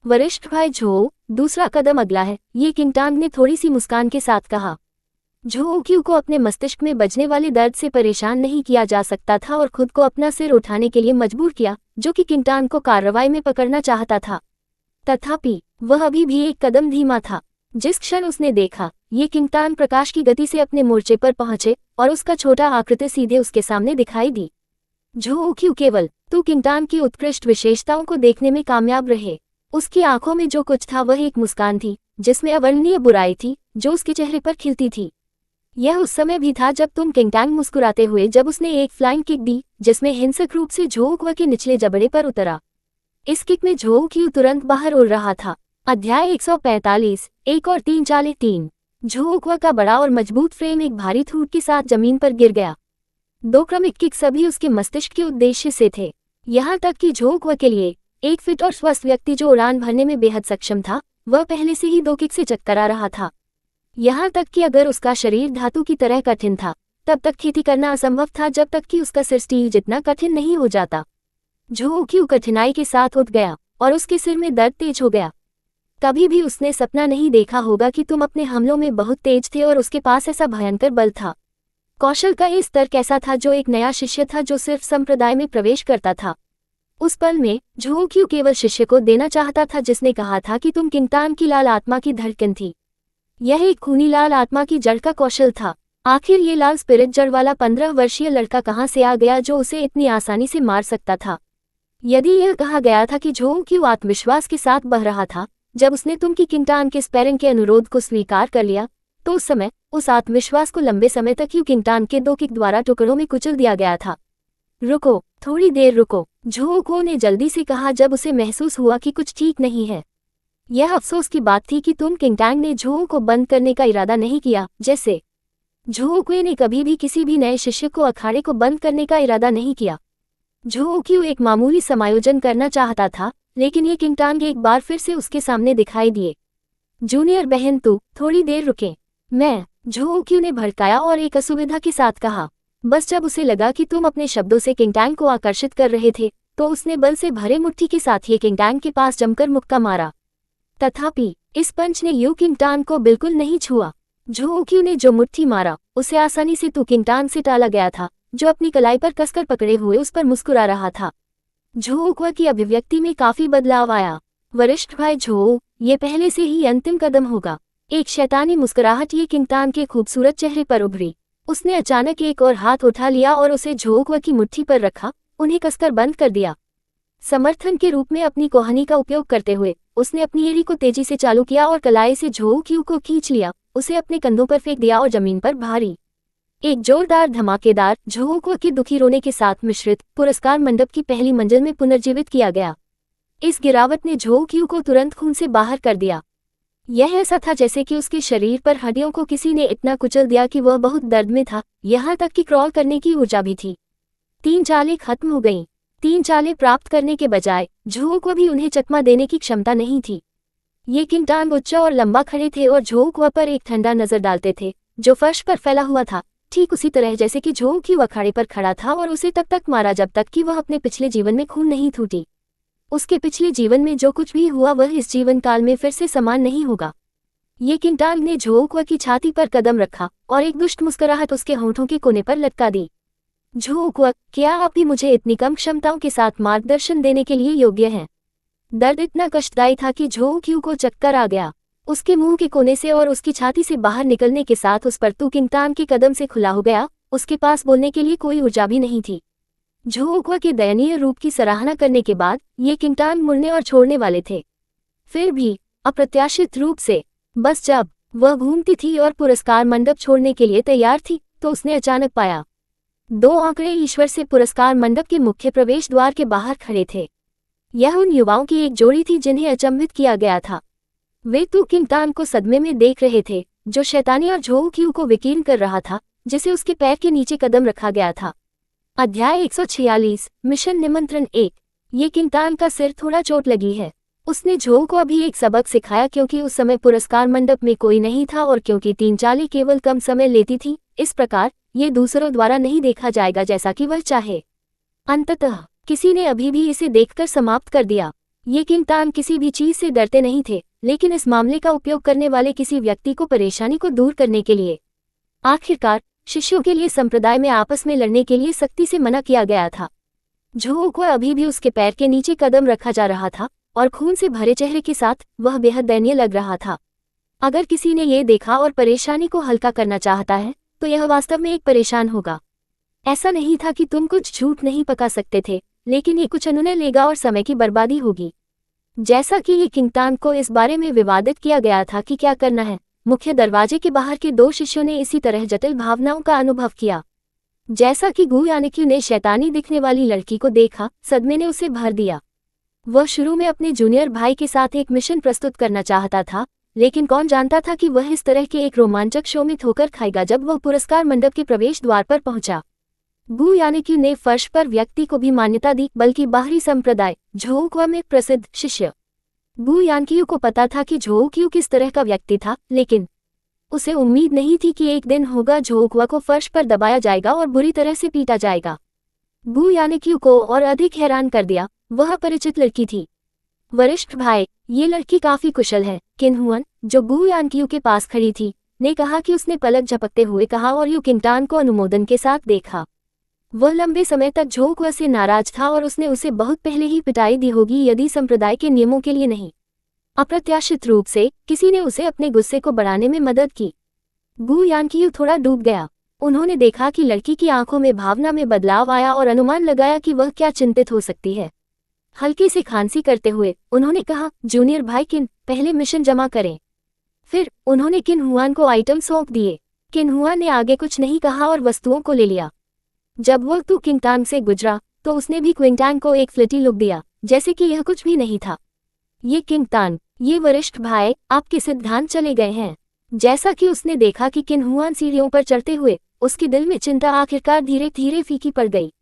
Speaker 1: वरिष्ठ भाई झोऊ, दूसरा कदम अगला है, ये किंगटान ने थोड़ी सी मुस्कान के साथ कहा। झोऊ क्यू को अपने मस्तिष्क में बजने वाले दर्द से परेशान नहीं किया जा सकता था और खुद को अपना सिर उठाने के लिए मजबूर किया, जो कि किंगटान को कार्रवाई में पकड़ना चाहता था। तथापि वह अभी भी एक कदम धीमा था। जिस क्षण उसने देखा ये किंगटान प्रकाश की गति से अपने मोर्चे पर पहुंचे और उसका छोटा आकृति सीधे उसके सामने दिखाई दी। झोऊ क्यू केवल तो किंगटान की उत्कृष्ट विशेषताओं को देखने में कामयाब रहे। उसकी आंखों में जो कुछ था वह एक मुस्कान थी जिसमें अवर्णनीय बुराई थी जो उसके चेहरे पर खिलती थी। यह उस समय भी था जब तुम किंगटान मुस्कुराते हुए जब उसने एक फ्लाइंग किक दी जिसमें हिंसक रूप से झोऊ क्यू के निचले जबड़े पर उतरा। इस किक में झोऊ क्यू तुरंत बाहर उड़ रहा था। अध्याय 145, 1 और 3 चाले 3। झोऊ क्यू का बड़ा और मजबूत फ्रेम एक भारी थूट के साथ जमीन पर गिर गया। 2 क्रमिक किक सभी उसके मस्तिष्क के उद्देश्य से थे। यहाँ तक कि झोऊ क्यू के लिए एक फिट और स्वस्थ व्यक्ति जो उड़ान भरने में बेहद सक्षम था, वह पहले से ही 2 किक से चक्करा रहा था। यहाँ तक कि अगर उसका शरीर धातु की तरह कठिन था तब तक खेती करना असंभव था जब तक कि उसका सिर स्टील जितना कठिन नहीं हो जाता। झोऊ क्यू कठिनाई के साथ उठ गया और उसके सिर में दर्द तेज हो गया। कभी भी उसने सपना नहीं देखा होगा कि तुम अपने हमलों में बहुत तेज थे और उसके पास ऐसा भयंकर बल था। कौशल का ये स्तर कैसा था जो एक नया शिष्य था जो सिर्फ संप्रदाय में प्रवेश करता था। उस पल में झोऊ क्यू केवल शिष्य को देना चाहता था जिसने कहा था कि तुम किंगटान की लाल आत्मा की धड़कन थी। यह एक खूनी लाल आत्मा की जड़ का कौशल था। आखिर ये लाल स्पिरिट जड़ वाला 15 वर्षीय लड़का कहाँ से आ गया जो उसे इतनी आसानी से मार सकता था। यदि यह कहा गया था कि झोऊ क्यू आत्मविश्वास के साथ बह रहा था जब उसने तुम की किंगटान के स्पैरिंग के अनुरोध को स्वीकार कर लिया, तो उस समय उस आत्मविश्वास को लंबे समय तक किंगटान के 2 किक द्वारा टुकड़ों में कुचल दिया गया था। रुको, थोड़ी देर रुको, झोऊ क्यू ने जल्दी से कहा जब उसे महसूस हुआ कि कुछ ठीक नहीं है। यह अफसोस की बात थी कि तुम किंगटान ने झोऊ को बंद करने का इरादा नहीं किया। जैसे झोऊ क्यू ने कभी भी किसी भी नए शिष्य को अखाड़े को बंद करने का इरादा नहीं किया। झोऊ क्यू एक मामूली समायोजन करना चाहता था, लेकिन ये किंगटान एक बार फिर से उसके सामने दिखाई दिए। जूनियर बहन तू थोड़ी देर रुके, मैं, झोऊ क्यू ने भड़काया और एक असुविधा के साथ कहा। बस जब उसे लगा कि तुम अपने शब्दों से किंगटान को आकर्षित कर रहे थे तो उसने बल से भरे मुट्ठी के साथ ही किंगटान के पास जमकर मुक्का मारा। तथापि इस पंच ने यू किंगटान को बिल्कुल नहीं छुआ। झोऊ क्यू ने जो मुट्ठी मारा उसे आसानी से तू किंगटान से टाला गया था, जो अपनी कलाई पर कसकर पकड़े हुए उस पर मुस्कुरा रहा था। झोऊ क्यू की अभिव्यक्ति में काफी बदलाव आया। वरिष्ठ भाई झोऊ, ये पहले से ही अंतिम कदम होगा। एक शैतानी मुस्कुराहट ये किंगटान के खूबसूरत चेहरे पर उभरी। उसने अचानक एक और हाथ उठा लिया और उसे झोऊ क्यू की मुट्ठी पर रखा, उन्हें कसकर बंद कर दिया। समर्थन के रूप में अपनी कोहनी का उपयोग करते हुए उसने अपनी एड़ी को तेजी से चालू किया और कलाई से झोऊ क्यू को खींच लिया, उसे अपने कंधों पर फेंक दिया और जमीन पर भारी एक जोरदार धमाकेदार झोऊ क्यू के दुखी रोने के साथ मिश्रित पुरस्कार मंडप की पहली मंजिल में पुनर्जीवित किया गया। इस गिरावट ने झोऊ क्यू को तुरंत खून से बाहर कर दिया। यह ऐसा था जैसे कि उसके शरीर पर हड्डियों को किसी ने इतना कुचल दिया कि वह बहुत दर्द में था, यहाँ तक कि क्रॉल करने की ऊर्जा भी थी। 3 चालें खत्म हो गईं। 3 चालें प्राप्त करने के बजाय झोऊ को भी उन्हें चकमा देने की क्षमता नहीं थी। ये किंगटान उच्च और लंबा खड़े थे और झोऊ क्यू पर एक ठंडा नजर डालते थे जो फर्श पर फैला हुआ था, ठीक उसी तरह जैसे कि झोऊ क्यू अखाड़े पर खड़ा था और उसे तब तक मारा जब तक कि वह अपने पिछले जीवन में खून नहीं टूटी। उसके पिछले जीवन में जो कुछ भी हुआ वह इस जीवन काल में फिर से समान नहीं होगा। ये किंगटान ने झोऊ क्यू की छाती पर कदम रखा और एक दुष्ट मुस्कुराहट उसके होंठों के कोने पर लटका दी। झोऊ क्यू, क्या आप भी मुझे इतनी कम क्षमताओं के साथ मार्गदर्शन देने के लिए योग्य हैं? दर्द इतना कष्टदायी था कि झोऊ क्यू को चक्कर आ गया। उसके मुंह के कोने से और उसकी छाती से बाहर निकलने के साथ उस पर तू किंगटान के कदम से खुला हो गया। उसके पास बोलने के लिए कोई ऊर्जा भी नहीं थी। झोऊ क्यू के दयनीय रूप की सराहना करने के बाद ये किंगटान मुड़ने और छोड़ने वाले थे, फिर भी अप्रत्याशित रूप से। बस जब वह घूमती थी और पुरस्कार मंडप छोड़ने के लिए तैयार थी तो उसने अचानक पाया 2 आंकड़े ईश्वर से पुरस्कार मंडप के मुख्य प्रवेश द्वार के बाहर खड़े थे। यह उन युवाओं की एक जोड़ी थी जिन्हें अचंभित किया गया था। वे तू किंगटान को सदमे में देख रहे थे जो शैतानी और झोऊ क्यू को विकीर्ण कर रहा था, जिसे उसके पैर के नीचे कदम रखा गया था। अध्याय 146, मिशन निमंत्रण 1। ये किंगटान का सिर थोड़ा चोट लगी है। उसने झो को अभी एक सबक सिखाया क्योंकि उस समय पुरस्कार मंडप में कोई नहीं था और क्योंकि 3 चालें केवल कम समय लेती थी, इस प्रकार ये दूसरों द्वारा नहीं देखा जाएगा जैसा कि वह चाहे। अंततः किसी ने अभी भी इसे देखकर समाप्त कर दिया। ये किंग तान किसी भी चीज से डरते नहीं थे, लेकिन इस मामले का उपयोग करने वाले किसी व्यक्ति को परेशानी को दूर करने के लिए। आखिरकार शिष्यों के लिए संप्रदाय में आपस में लड़ने के लिए सख्ती से मना किया गया था। झो को अभी भी उसके पैर के नीचे कदम रखा जा रहा था और खून से भरे चेहरे के साथ वह बेहद दयनीय लग रहा था। अगर किसी ने ये देखा और परेशानी को हल्का करना चाहता है तो यह वास्तव में एक परेशान होगा। ऐसा नहीं था कि तुम कुछ झूठ नहीं पका सकते थे, लेकिन ये कुछ अनुनय लेगा और समय की बर्बादी होगी। जैसा कि ये किंग तान को इस बारे में विवादित किया गया था कि क्या करना है, मुख्य दरवाजे के बाहर के 2 शिष्यों ने इसी तरह जटिल भावनाओं का अनुभव किया। जैसा कि गु यानिक्यू ने शैतानी दिखने वाली लड़की को देखा, सदमे ने उसे भर दिया। वह शुरू में अपने जूनियर भाई के साथ एक मिशन प्रस्तुत करना चाहता था, लेकिन कौन जानता था कि वह इस तरह के एक रोमांचक शो में ठोकर खाएगा। जब वह पुरस्कार मंडप के प्रवेश द्वार पर पहुंचा, गु यानिक्यू ने फर्श पर व्यक्ति को भी मान्यता दी, बल्कि बाहरी संप्रदाय झोउक्वा में प्रसिद्ध शिष्य। गु यानिक्यू को पता था कि झोउक्यू किस तरह का व्यक्ति था, लेकिन उसे उम्मीद नहीं थी कि एक दिन होगा झोउक्वा को फर्श पर दबाया जाएगा और बुरी तरह से पीटा जाएगा। गु यानिक्यू को और अधिक हैरान कर दिया, वह परिचित लड़की थी। वरिष्ठ भाई, ये लड़की काफी कुशल है, किन हुअन, जो गु यानिक्यू के पास खड़ी थी, ने कहा कि उसने पलक झपकते हुए कहा और यू किंग तान को अनुमोदन के साथ देखा। वह लंबे समय तक झोउक्वा से नाराज था और उसने उसे बहुत पहले ही पिटाई दी होगी यदि संप्रदाय के नियमों के लिए नहीं। अप्रत्याशित रूप से किसी ने उसे अपने गुस्से को बढ़ाने में मदद की। गु यानिक्यू थोड़ा डूब गया। उन्होंने देखा कि लड़की की आंखों में भावना में बदलाव आया और अनुमान लगाया कि वह क्या चिंतित हो सकती है। हल्की सी खांसी करते हुए उन्होंने कहा, जूनियर भाई किन, पहले मिशन जमा करें। फिर उन्होंने किन हुआन को आइटम सौंप दिए। किन हुआन ने आगे कुछ नहीं कहा और वस्तुओं को ले लिया। जब वह तू किंग तान से गुजरा तो उसने भी क्विंग तान को एक फ्लिटी लुक दिया, जैसे कि यह कुछ भी नहीं था। ये किंग तान, ये वरिष्ठ भाई, आपके सिद्धांत चले गए हैं। जैसा कि उसने देखा कि किन हुआन सीढ़ियों पर चढ़ते हुए, उसके दिल में चिंता आखिरकार धीरे धीरे फीकी पड़ गई।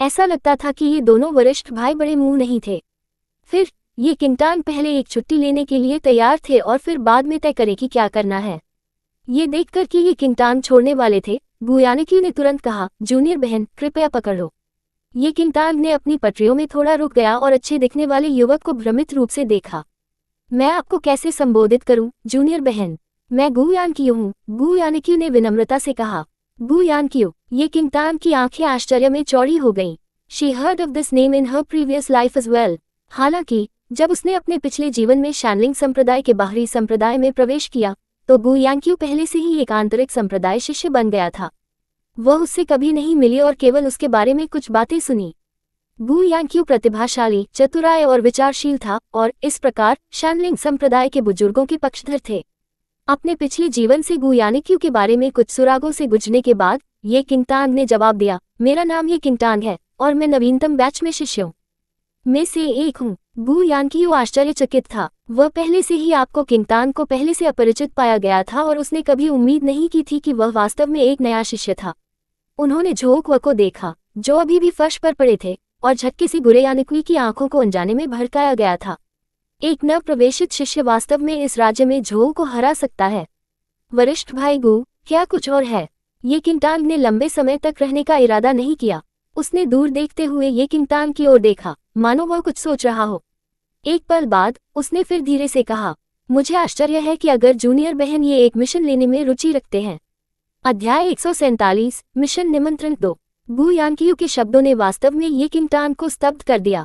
Speaker 1: ऐसा लगता था कि ये दोनों वरिष्ठ भाई बड़े मुंह नहीं थे। फिर ये किंग तान पहले एक छुट्टी लेने के लिए तैयार थे और फिर बाद में तय करे कि क्या करना है। ये देखकर कि ये किंग तान छोड़ने वाले थे, गु यानिक्यू ने तुरंत कहा, जूनियर बहन कृपया पकड़ो। ये किंग तान ने अपनी पटरियों में थोड़ा रुक गया और अच्छे दिखने वाले युवक को भ्रमित रूप से देखा। मैं आपको कैसे संबोधित करूं, जूनियर बहन? मैं गु यानिक्यू हूं, गु यानिक्यू ने विनम्रता से कहा। गु यानिक्यू, ये किंग तान की आंखें आश्चर्य में चौड़ी हो गईं। She heard of this name in her previous life as well. हालांकि जब उसने अपने पिछले जीवन में शैनलिंग संप्रदाय के बाहरी संप्रदाय में प्रवेश किया तो गु यानिक्यू पहले से ही एक आंतरिक संप्रदाय शिष्य बन गया था। वह उससे कभी नहीं मिली और केवल उसके बारे में कुछ बातें सुनी। गु यानिक्यू प्रतिभाशाली, चतुराय और विचारशील था और इस प्रकार शैनलिंग संप्रदाय के बुजुर्गों के पक्षधर थे। अपने पिछले जीवन से गु यानिक्यू के बारे में कुछ सुरागों से गुजरने के बाद ये किंग तान ने जवाब दिया, मेरा नाम ये किंग तान है और मैं नवीनतम बैच में शिष्यों में से एक हूँ। गु यानिक्यू आश्चर्यचकित था। वह पहले से ही आपको किंग तान को पहले से अपरिचित पाया गया था और उसने कभी उम्मीद नहीं की थी कि वह वास्तव में एक नया शिष्य था। उन्होंने झोउक्वा को देखा, जो अभी भी फर्श पर पड़े थे, और झटके से गुरे यानिक्यू की आंखों को अनजाने में भड़काया गया था। एक नव प्रवेशित शिष्य वास्तव में इस राज्य में झोउ को हरा सकता है। वरिष्ठ भाई गु, क्या कुछ और है? ये किंग तान ने लंबे समय तक रहने का इरादा नहीं किया। उसने दूर देखते हुए ये किंग तान की ओर देखा, मानो वह कुछ सोच रहा हो। एक पल बाद उसने फिर धीरे से कहा, मुझे आश्चर्य है कि अगर जूनियर बहन ये एक मिशन लेने में रुचि रखते हैं। अध्याय 147, मिशन निमंत्रण 2। गु यानिक्यू के शब्दों ने वास्तव में ये किंग तान को स्तब्ध कर दिया।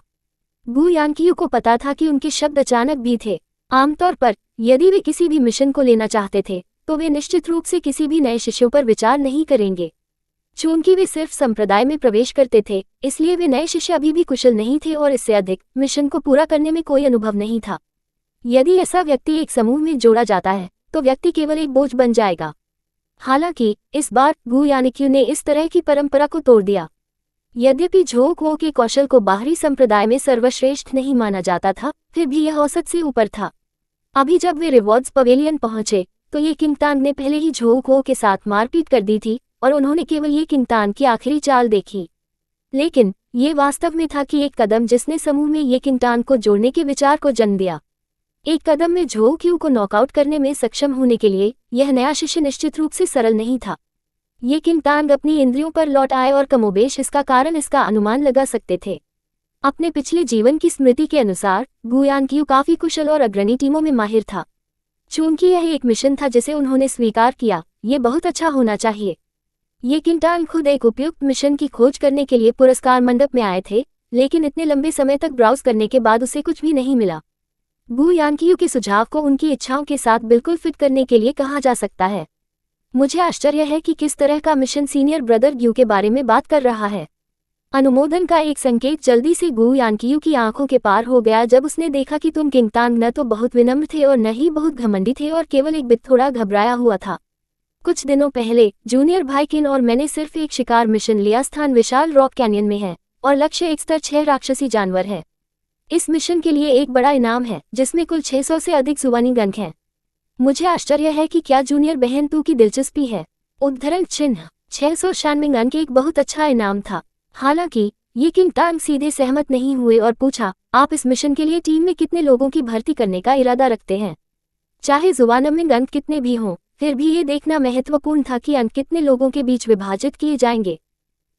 Speaker 1: गु यानिक्यू को पता था कि उनके शब्द अचानक भी थे। आमतौर पर यदि वे किसी भी मिशन को लेना चाहते थे तो वे निश्चित रूप से किसी भी नए शिष्यों पर विचार नहीं करेंगे। चूंकि वे सिर्फ संप्रदाय में प्रवेश करते थे, इसलिए वे नए शिष्य अभी भी कुशल नहीं थे और इससे अधिक मिशन को पूरा करने में कोई अनुभव नहीं था। यदि ऐसा व्यक्ति एक समूह में जोड़ा जाता है तो व्यक्ति केवल एक बोझ बन जाएगा। हालांकि इस बार गु यानिक्यू ने इस तरह की परंपरा को तोड़ दिया। यद्यपि झोउक्वा के कौशल को बाहरी संप्रदाय में सर्वश्रेष्ठ नहीं माना जाता था, फिर भी यह औसत से ऊपर था। अभी जब वे रिवॉर्ड्स पवेलियन पहुंचे तो ये किंग तान ने पहले ही झोउक्वा के साथ मारपीट कर दी थी और उन्होंने केवल ये किंग तान की आखिरी चाल देखी। लेकिन ये वास्तव में था कि एक कदम जिसने समूह में ये किंगटान को जोड़ने के विचार को जन्म दिया। एक कदम में झो क्यू को नॉकआउट करने में सक्षम होने के लिए यह नया शिष्य निश्चित रूप से सरल नहीं था। ये किंगटांग अपनी इंद्रियों पर लौट आए और कमोबेश इसका कारण इसका अनुमान लगा सकते थे। अपने पिछले जीवन की स्मृति के अनुसार गु यानक्यू काफी कुशल और अग्रणी टीमों में माहिर था। चूंकि यह एक मिशन था जिसे उन्होंने स्वीकार किया, ये बहुत अच्छा होना चाहिए। ये किंगटांग खुद एक उपयुक्त मिशन की खोज करने के लिए पुरस्कार मंडप में आए थे, लेकिन इतने लंबे समय तक ब्राउज करने के बाद उसे कुछ भी नहीं मिला। गु यानक्यू के सुझाव को उनकी इच्छाओं के साथ बिल्कुल फिट करने के लिए कहा जा सकता है। मुझे आश्चर्य है कि किस तरह का मिशन सीनियर ब्रदर ग्यू के बारे में बात कर रहा है। अनुमोदन का एक संकेत जल्दी से गु यानक्यू की आंखों के पार हो गया जब उसने देखा कि तुम किंगटांग न तो बहुत विनम्र थे और न ही बहुत घमंडी थे और केवल एक बित थोड़ा घबराया हुआ था। कुछ दिनों पहले जूनियर भाई किन और मैंने सिर्फ एक शिकार मिशन लिया। स्थान विशाल रॉक कैनियन में है और लक्ष्य एक स्तर 6 राक्षसी जानवर है। इस मिशन के लिए एक बड़ा इनाम है जिसमें कुल 600 से अधिक जुबानी गन हैं। मुझे आश्चर्य है कि क्या जूनियर बहन तू की दिलचस्पी है। उद्धरण चिन्ह 696 गन के एक बहुत अच्छा इनाम था। हालांकि ये किंगटांग सीधे सहमत नहीं हुए और पूछा, आप इस मिशन के लिए टीम में कितने लोगों की भर्ती करने का इरादा रखते हैं? चाहे जुबानमिंग अंक कितने भी हों, फिर भी ये देखना महत्वपूर्ण था कि अंक कितने लोगों के बीच विभाजित किए जाएंगे।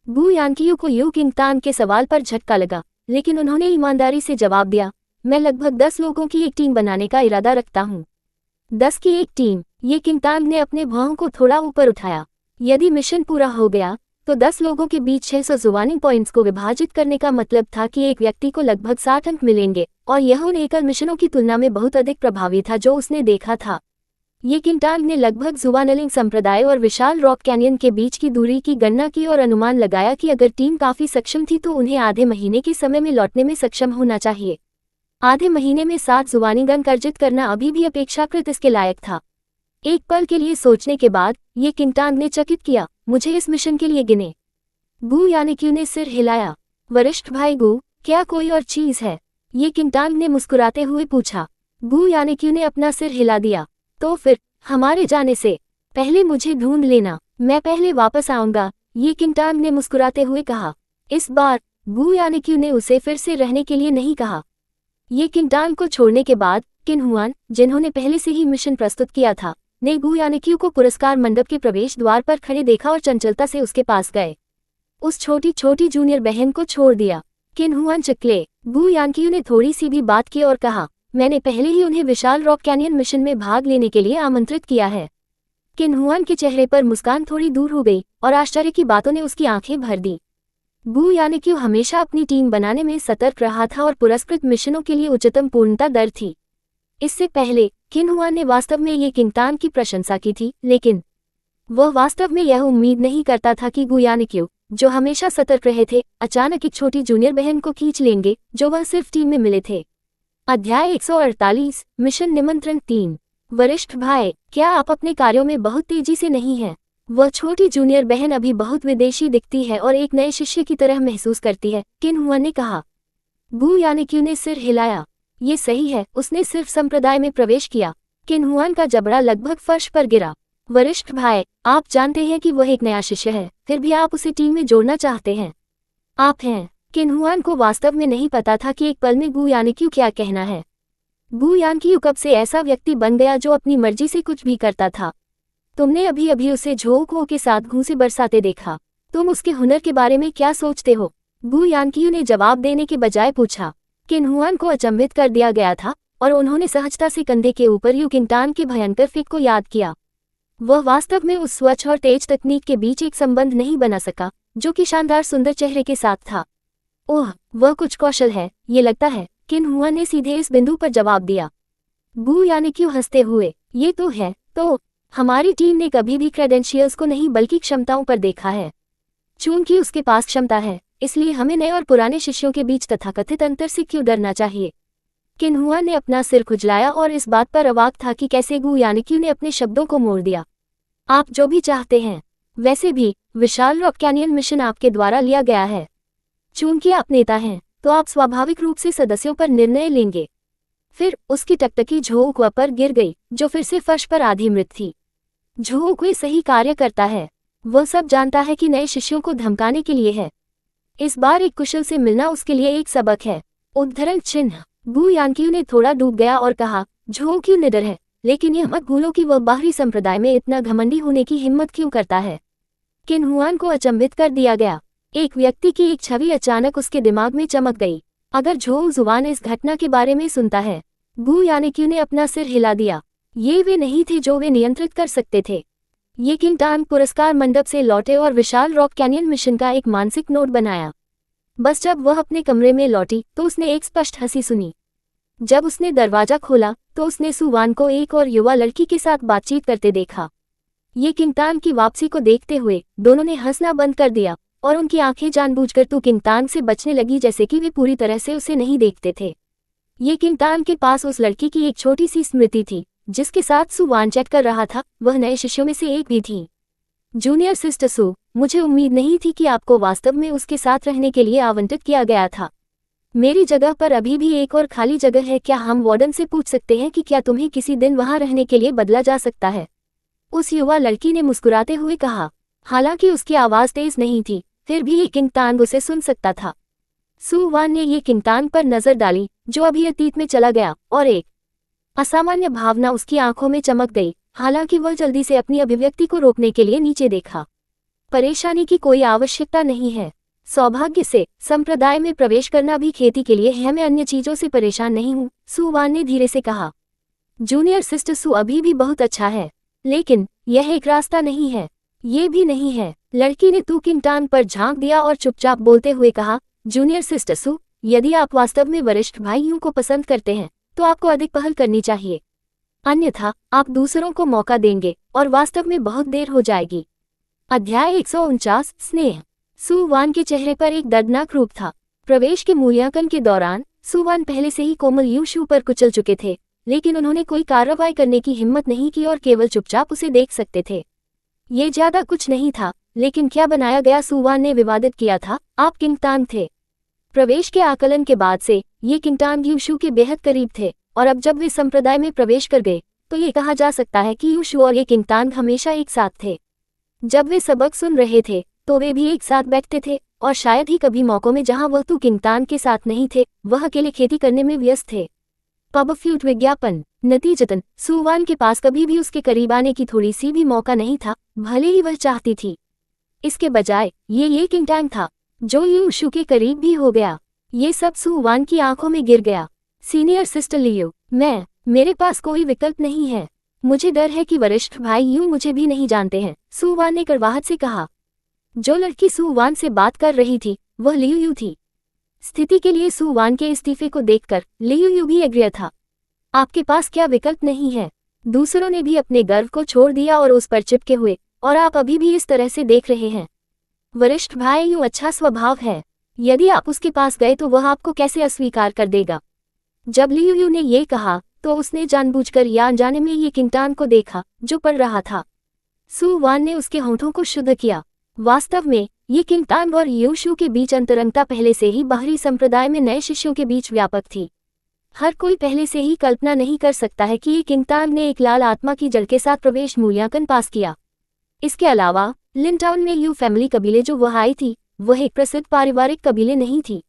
Speaker 1: गु यानक्यू को यू किंगटांग के सवाल पर झटका लगा, लेकिन उन्होंने ईमानदारी से जवाब दिया, मैं लगभग 10 लोगों की एक टीम बनाने का इरादा रखता हूँ। 10 की एक टीम। ये किंगटांग ने अपने भौहों को थोड़ा ऊपर उठाया। यदि मिशन पूरा हो गया तो 10 लोगों के बीच 600 जुबानी पॉइंट्स को विभाजित करने का मतलब था कि एक व्यक्ति को लगभग 60 अंक मिलेंगे, और यह उन एकल मिशनों की तुलना में बहुत अधिक प्रभावी था जो उसने देखा था। ये किंगटांग ने लगभग जुबानलिंग संप्रदाय और विशाल रॉक कैनियन के बीच की दूरी की गणना की और अनुमान लगाया कि अगर टीम काफी सक्षम थी तो उन्हें आधे महीने के समय में लौटने में सक्षम होना चाहिए। आधे महीने में 7 जुबानी गन अर्जित करना अभी भी अपेक्षाकृत इसके लायक था। एक पल के लिए सोचने के बाद ये किंगटांग ने चकित किया, मुझे इस मिशन के लिए गिने। गु यानक्यू ने सिर हिलाया। वरिष्ठ भाई गु, क्या कोई और चीज है? ये किंगटांग ने मुस्कुराते हुए पूछा। गु यानक्यू ने अपना सिर हिला दिया। तो फिर हमारे जाने से पहले मुझे ढूंढ लेना, मैं पहले वापस आऊंगा, ये किंगटांग ने मुस्कुराते हुए कहा। इस बार गु यानक्यू ने उसे फिर से रहने के लिए नहीं कहा। ये किंगटांग को छोड़ने के बाद किन हुआन, जिन्होंने पहले से ही मिशन प्रस्तुत किया था, ने गु यानक्यू को पुरस्कार मंडप के प्रवेश द्वार पर खड़े देखा और चंचलता से उसके पास गए। उस छोटी छोटी जूनियर बहन को छोड़ दिया। किन हुआन चिकले। गु यानक्यू ने थोड़ी सी भी बात की और कहा, मैंने पहले ही उन्हें विशाल रॉक कैनियन मिशन में भाग लेने के लिए आमंत्रित किया है। किन हुआन के चेहरे पर मुस्कान थोड़ी दूर हो गई और आश्चर्य की बातों ने उसकी आंखें भर दी। गु यानक्यू हमेशा अपनी टीम बनाने में सतर्क रहा था और पुरस्कृत मिशनों के लिए उच्चतम पूर्णता दर थी। इससे पहले किन हुआन ने वास्तव में ये किंगटांग की प्रशंसा की थी, लेकिन वह वास्तव में यह उम्मीद नहीं करता था कि गु यानक्यू, जो हमेशा सतर्क रहे थे, अचानक एक छोटी जूनियर बहन को खींच लेंगे जो वह सिर्फ टीम में मिले थे। अध्याय 148 मिशन निमंत्रण 3। वरिष्ठ भाई, क्या आप अपने कार्यों में बहुत तेजी से नहीं हैं? वह छोटी जूनियर बहन अभी बहुत विदेशी दिखती है और एक नए शिष्य की तरह महसूस करती है, किन हुआन ने कहा। गु यानक्यू ने सिर हिलाया। ये सही है, उसने सिर्फ संप्रदाय में प्रवेश किया। किन हुआन का जबड़ा लगभग फर्श पर गिरा। वरिष्ठ भाई, आप जानते हैं कि वह एक नया शिष्य है, फिर भी आप उसे टीम में जोड़ना चाहते हैं। आप हैं। किन हुआन को वास्तव में नहीं पता था कि एक पल में गु यानक्यू क्या कहना है। गु यानक्यू कब से ऐसा व्यक्ति बन गया जो अपनी मर्जी से कुछ भी करता था? तुमने अभी अभी उसे झोंकों के साथ घूंसे बरसाते देखा। तुम उसके हुनर के बारे में क्या सोचते हो? गु यानक्यू ने जवाब देने के बजाय पूछा। किन हुआन को अचंभित कर दिया गया था और उन्होंने सहजता से कंधे के ऊपर यू किंगटांग के भयंकर फिक को याद किया। वह वास्तव में उस स्वच्छ और तेज तकनीक के बीच एक संबंध नहीं बना सका जो कि शानदार सुंदर चेहरे के साथ था। ओह, वह कुछ कौशल है, ये लगता है, किन हुआन ने सीधे इस बिंदु पर जवाब दिया। गु यानक्यू हंसते हुए, ये तो है, तो हमारी टीम ने कभी भी क्रेडेंशियल्स को नहीं बल्कि क्षमताओं पर देखा है। चूंकि उसके पास क्षमता है, इसलिए हमें नए और पुराने शिष्यों के बीच तथाकथित अंतर से क्यों डरना चाहिए? किन हुआन ने अपना सिर खुजलाया और इस बात पर अवाक था कि कैसे गु यानक्यू ने अपने शब्दों को मोड़ दिया। आप जो भी चाहते हैं। वैसे भी विशाल रॉक कैनियन मिशन आपके द्वारा लिया गया है। चूंकि आप नेता हैं, तो आप स्वाभाविक रूप से सदस्यों पर निर्णय लेंगे। फिर उसकी टकटकी झोंकवा पर गिर गई, जो फिर से फर्श पर आधी मृत थी। झोंकवे सही कार्य करता है। वह सब जानता है कि नए शिष्यों को धमकाने के लिए है। इस बार एक कुशल से मिलना उसके लिए एक सबक है। उद्धरण चिन्ह। बू यानक्यू ने थोड़ा डूब गया और कहा, झो क्यों निडर है, लेकिन यह मत भूलो कि वह बाहरी संप्रदाय में इतना घमंडी होने की हिम्मत क्यों करता है। किन हुआन को अचंभित कर दिया गया। एक व्यक्ति की एक छवि अचानक उसके दिमाग में चमक गई। अगर झो जुबान इस घटना के बारे में सुनता है। बू यानक्यू ने अपना सिर हिला दिया। ये वे नहीं थे जो वे नियंत्रित कर सकते थे। ये किंगटान पुरस्कार मंडप से लौटे और विशाल रॉक कैनियन मिशन का एक मानसिक नोट बनाया। बस जब वह अपने कमरे में लौटी तो उसने एक स्पष्ट हंसी सुनी। जब उसने दरवाजा खोला तो उसने सुवान को एक और युवा लड़की के साथ बातचीत करते देखा। ये किंगटान की वापसी को देखते हुए दोनों ने हंसना बंद कर दिया और उनकी आंखें जानबूझकर तो किंगटान से बचने लगी, जैसे कि वे पूरी तरह से उसे नहीं देखते थे। ये किंगटान के पास उस लड़की की एक छोटी सी स्मृति थी जिसके साथ सुवान चैट कर रहा था। वह नए शिष्यों में से एक भी थी। जूनियर सिस्टर सू, मुझे उम्मीद नहीं थी कि आपको वास्तव में उसके साथ रहने के लिए आवंटित किया गया था। मेरी जगह पर अभी भी एक और खाली जगह है। क्या हम वार्डन से पूछ सकते हैं कि क्या तुम्हें किसी दिन वहां रहने के लिए बदला जा सकता है? उस युवा लड़की ने मुस्कुराते हुए कहा। हालांकि उसकी आवाज तेज नहीं थी, फिर भी ये किंगटान उसे सुन सकता था। सुवान ने ये किंगटान पर नजर डाली जो अभी अतीत में चला गया, और एक असामान्य भावना उसकी आंखों में चमक गई। हालांकि वह जल्दी से अपनी अभिव्यक्ति को रोकने के लिए नीचे देखा। परेशानी की कोई आवश्यकता नहीं है। सौभाग्य से संप्रदाय में प्रवेश करना भी खेती के लिए है। मैं अन्य चीजों से परेशान नहीं हूँ, सुवान ने धीरे से कहा। जूनियर सिस्टर सू अभी भी बहुत अच्छा है, लेकिन यह एक रास्ता नहीं है। ये भी नहीं है। लड़की ने तू किंगटान पर झांक दिया और चुपचाप बोलते हुए कहा, जूनियर सिस्टर सू, यदि आप वास्तव में वरिष्ठ भाइयों को पसंद करते हैं तो आपको अधिक पहल करनी चाहिए, अन्यथा आप दूसरों को मौका देंगे और वास्तव में बहुत देर हो जाएगी। अध्याय 149 स्नेह। सुवान के चेहरे पर एक दर्दनाक रूप था। प्रवेश के मूल्यांकन के दौरान सुवान पहले से ही कोमल यूशु पर कुचल चुके थे, लेकिन उन्होंने कोई कार्रवाई करने की हिम्मत नहीं की और केवल चुपचाप उसे देख सकते थे। ये ज्यादा कुछ नहीं था, लेकिन क्या बनाया गया, सुवान ने विवादित किया था। आप किंगटान थे। प्रवेश के आकलन के बाद से ये किंगटान यूशु के बेहद करीब थे, और अब जब वे संप्रदाय में प्रवेश कर गए तो ये कहा जा सकता है कि यूशु और ये किंगटान हमेशा एक साथ थे। जब वे सबक सुन रहे थे तो वे भी एक साथ बैठते थे, और शायद ही कभी मौकों में जहां वह तो किंगटान के साथ नहीं थे, वह अकेले खेती करने में व्यस्त थे। पबफ्यूट विज्ञापन। नतीजतन सुवान के पास कभी भी उसके करीब आने की थोड़ी सी भी मौका नहीं था, भले ही वह चाहती थी। इसके बजाय ये किंगटान था जो यूशु के करीब भी हो गया। ये सब सुवान की आंखों में गिर गया। सीनियर सिस्टर लियो, मेरे पास कोई विकल्प नहीं है। मुझे डर है कि वरिष्ठ भाई यूं मुझे भी नहीं जानते हैं, सुवान ने कड़वाहट से कहा। जो लड़की सुवान से बात कर रही थी वह लियू थी। स्थिति के लिए सुवान के इस्तीफे को देखकर लियू भी अग्रय था। आपके पास क्या विकल्प नहीं है? दूसरों ने भी अपने गर्व को छोड़ दिया और उस पर चिपके हुए, और आप अभी भी इस तरह से देख रहे हैं। वरिष्ठ भाई यूं अच्छा स्वभाव है, यदि आप उसके पास गए तो वह आपको कैसे अस्वीकार कर देगा? जब लियू ने ये कहा तो उसने जानबूझकर या अनजाने में ये किंगटान को देखा जो पढ़ रहा था। सुवान ने उसके होठों को शुद्ध किया। वास्तव में ये किंगटान और यूशु के बीच अंतरंगता पहले से ही बाहरी संप्रदाय में नए शिष्यों के बीच व्यापक थी। हर कोई पहले से ही कल्पना नहीं कर सकता है कि ये किंगटान ने एक लाल आत्मा की जड़ के साथ प्रवेश मूल्यांकन पास किया। इसके अलावा लिनटाउन में यू फैमिली कबीले जो वह आई थी, वह एक प्रसिद्ध पारिवारिक कबीले नहीं थी।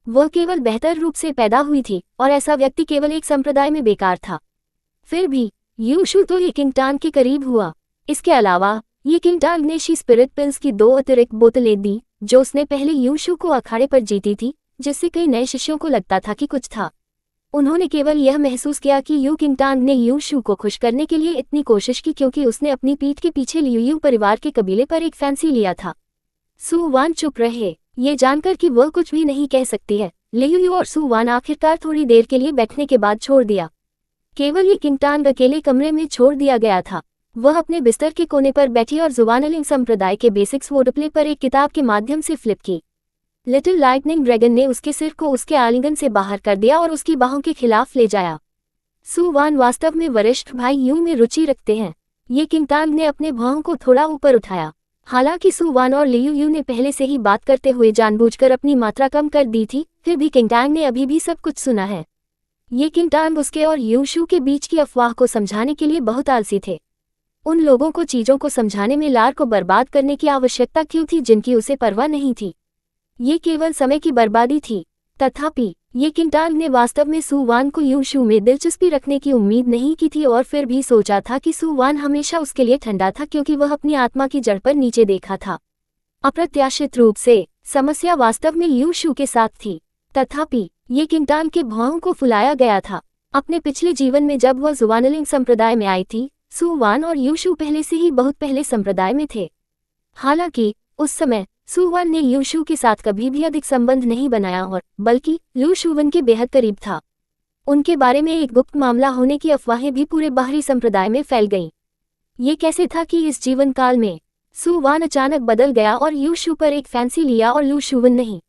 Speaker 1: वह केवल बेहतर रूप से पैदा हुई थी, और ऐसा व्यक्ति केवल एक संप्रदाय में बेकार था। फिर भी यूशु तो ये किंगटान के करीब हुआ। इसके अलावा ये किंगटान ने शी स्पिरिट पिल्स की 2 अतिरिक्त बोतलें दी जो उसने पहले यूशु को अखाड़े पर जीती थी, जिससे कई नए शिष्यों को लगता था कि कुछ था। उन्होंने केवल यह महसूस किया कि यू किंगटान ने यूशु को खुश करने के लिए इतनी कोशिश की क्योंकि उसने अपनी पीठ के पीछे लियू परिवार के कबीले पर एक फैंसी लिया था। सुवान चुप रहे, ये जानकर कि वह कुछ भी नहीं कह सकती है। लियू और सुवान आखिरकार थोड़ी देर के लिए बैठने के बाद छोड़ दिया। केवल ये किंगटान अकेले कमरे में छोड़ दिया गया था। वह अपने बिस्तर के कोने पर बैठी और जुवानलिंग संप्रदाय के बेसिक्स वर्डप्ले पर एक किताब के माध्यम से फ्लिप की। लिटिल लाइटनिंग ड्रैगन ने उसके सिर को उसके आलिंगन से बाहर कर दिया और उसकी बाहों के खिलाफ ले जाया। सुवान वास्तव में वरिष्ठ भाई यूं में रुचि रखते हैं। ये किंगटान ने अपने भौहों को थोड़ा ऊपर उठाया। हालांकि सुवान और लियू ने पहले से ही बात करते हुए जानबूझकर अपनी मात्रा कम कर दी थी, फिर भी किंगटान ने अभी भी सब कुछ सुना है। ये किंगटान उसके और यूशु के बीच की अफवाह को समझाने के लिए बहुत आलसी थे। उन लोगों को चीजों को समझाने में लार को बर्बाद करने की आवश्यकता क्यों थी जिनकी उसे परवाह नहीं थी? ये केवल समय की बर्बादी थी। तथापि ये किंटांग ने वास्तव में सु वान को यूशु में दिलचस्पी रखने की उम्मीद नहीं की थी और फिर भी सोचा था कि सु वान हमेशा उसके लिए ठंडा था क्योंकि वह अपनी आत्मा की जड़ पर नीचे देखा था। अप्रत्याशित रूप से समस्या वास्तव में यूशु के साथ थी। तथापि ये किंटांग के भौहों को फुलाया गया था। अपने पिछले जीवन में जब वह जुवानलिंग संप्रदाय में आई थी, सु वान और यूशु पहले से ही बहुत पहले संप्रदाय में थे। हालांकि उस समय सु वान ने यूशु के साथ कभी भी अधिक संबंध नहीं बनाया और बल्कि यूशु वन के बेहद करीब था। उनके बारे में एक गुप्त मामला होने की अफवाहें भी पूरे बाहरी संप्रदाय में फैल गईं। ये कैसे था कि इस जीवन काल में सु वान अचानक बदल गया और यूशु पर एक फैंसी लिया और यूशु वन नहीं।